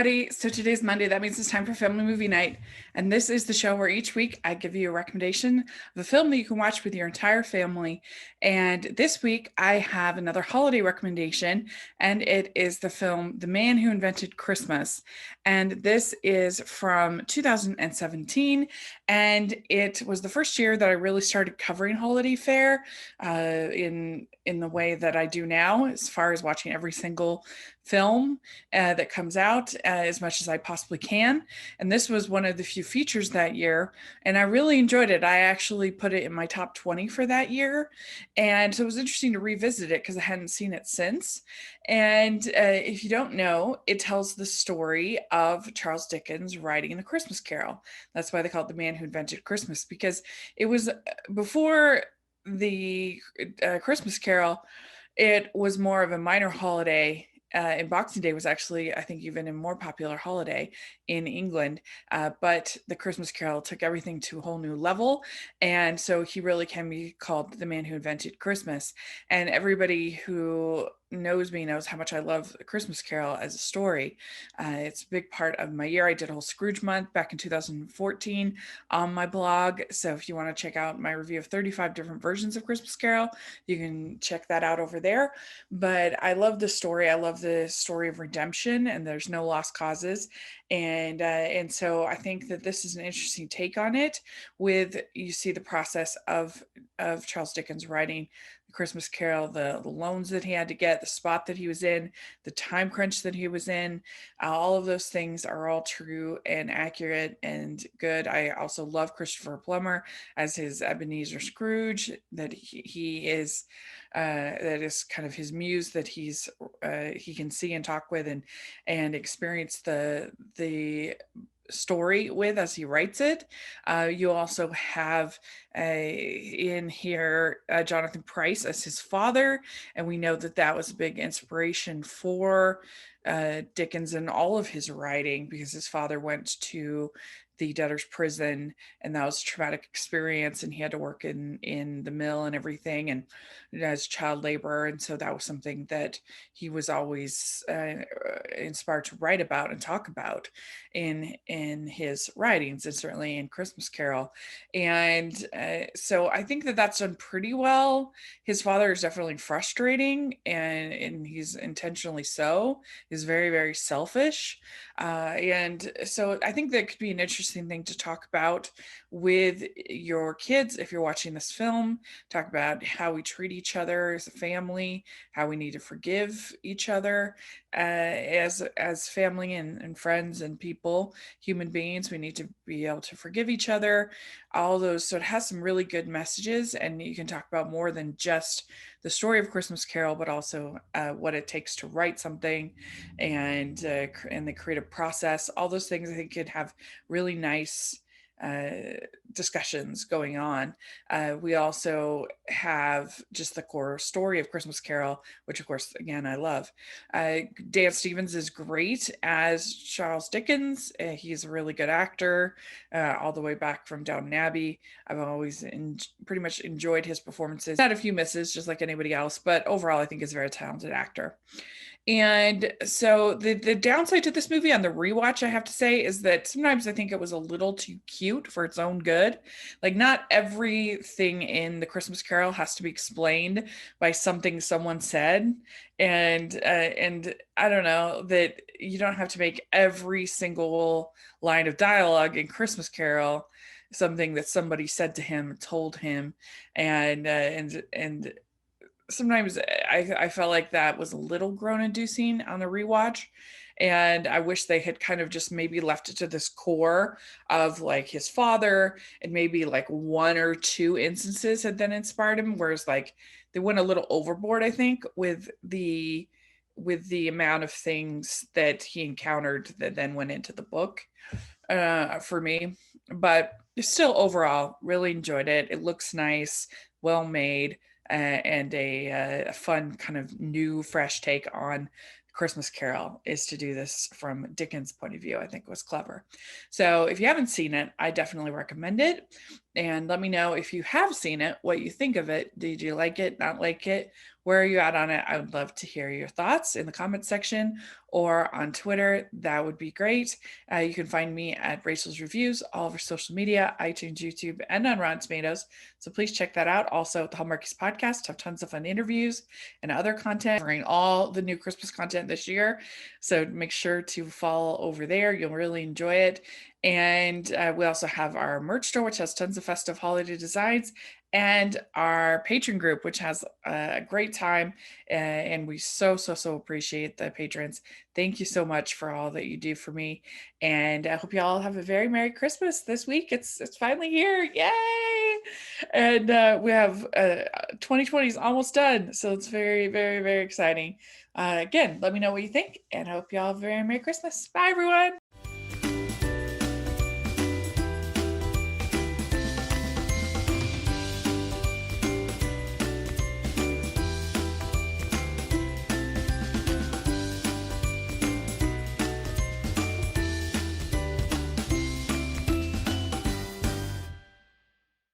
everybody. So today's Monday. That means it's time for Family Movie Night. And this is the show where each week I give you a recommendation of a film that you can watch with your entire family. And this week I have another holiday recommendation, and it is the film The Man Who Invented Christmas. And this is from 2017. And it was the first year that I really started covering holiday fare in the way that I do now, as far as watching every single film that comes out as much as I possibly can. And this was one of the few features that year. And I really enjoyed it. I actually put it in my top 20 for that year. And so it was interesting to revisit it because I hadn't seen it since. And if you don't know, it tells the story of Charles Dickens writing The Christmas Carol. That's why they call it The Man Who Invented Christmas, because it was before the Christmas Carol, it was more of a minor holiday, and Boxing Day was actually, I think, even a more popular holiday in England. But the Christmas Carol took everything to a whole new level. And so he really can be called the man who invented Christmas. And everybody who knows me knows how much I love A Christmas Carol as a story. It's a big part of my year. I did a whole Scrooge month back in 2014 on my blog. So if you want to check out my review of 35 different versions of Christmas Carol, you can check that out over there. But I love the story. I love the story of redemption, and there's no lost causes. And so I think that this is an interesting take on it. With you see the process of Charles Dickens writing The Christmas Carol, the loans that he had to get, the spot that he was in, the time crunch that he was in. All of those things are all true and accurate and good. I also love Christopher Plummer as his Ebenezer Scrooge. That he is that is kind of his muse that he can see and talk with and experience the story with as he writes it. You also have in here Jonathan Pryce as his father, and we know that that was a big inspiration for Dickens and all of his writing, because his father went to the debtor's prison, and that was a traumatic experience, and he had to work in the mill and everything, and as child laborer. And so that was something that he was always inspired to write about and talk about in his writings, and certainly in Christmas Carol. And so I think that that's done pretty well. His father is definitely frustrating, and he's intentionally so. He's very, very selfish. And so I think that could be an interesting thing to talk about with your kids if you're watching this film. Talk about how we treat each other as a family, how we need to forgive each other as family and friends and people, human beings. We need to be able to forgive each other. All those. So it has some really good messages, and you can talk about more than just the story of Christmas Carol, but also what it takes to write something, and the creative process. All those things I think could have really nice discussions going on. We also have just the core story of Christmas Carol, which of course, again, I love. Dan Stevens is great as Charles Dickens. He's a really good actor, all the way back from Downton Abbey. I've always pretty much enjoyed his performances. Had a few misses, just like anybody else, but overall, I think he's a very talented actor. And so the downside to this movie on the rewatch, I have to say, is that sometimes I think it was a little too cute for its own good. Like, not everything in The Christmas Carol has to be explained by something someone said. And I don't know, that you don't have to make every single line of dialogue in Christmas Carol something that somebody said to him, told him. And sometimes I felt like that was a little groan inducing on the rewatch. And I wish they had kind of just maybe left it to this core of like his father, and maybe like one or two instances had then inspired him. Whereas like they went a little overboard, I think, with the amount of things that he encountered that then went into the book for me. But still, overall, really enjoyed it. It looks nice, well made, and a fun kind of new, fresh take on Christmas Carol is to do this from Dickens' point of view. I think was clever. So if you haven't seen it, I definitely recommend it. And let me know if you have seen it, what you think of it. Did you like it, not like it? Where are you at on it? I would love to hear your thoughts in the comment section or on Twitter. That would be great. You can find me at Rachel's Reviews, all over social media, iTunes, YouTube, and on Rotten Tomatoes. So please check that out. Also, the Hallmarkies podcast have tons of fun interviews and other content covering all the new Christmas content this year. So make sure to follow over there. You'll really enjoy it. And we also have our merch store, which has tons of festive holiday designs, and our patron group, which has a great time. And we so appreciate the patrons. Thank you so much for all that you do for me. And I hope you all have a very Merry Christmas this week. It's finally here. Yay! And we have 2020 is almost done. So it's very exciting. Again, let me know what you think, and I hope you all have a very Merry Christmas. Bye, everyone.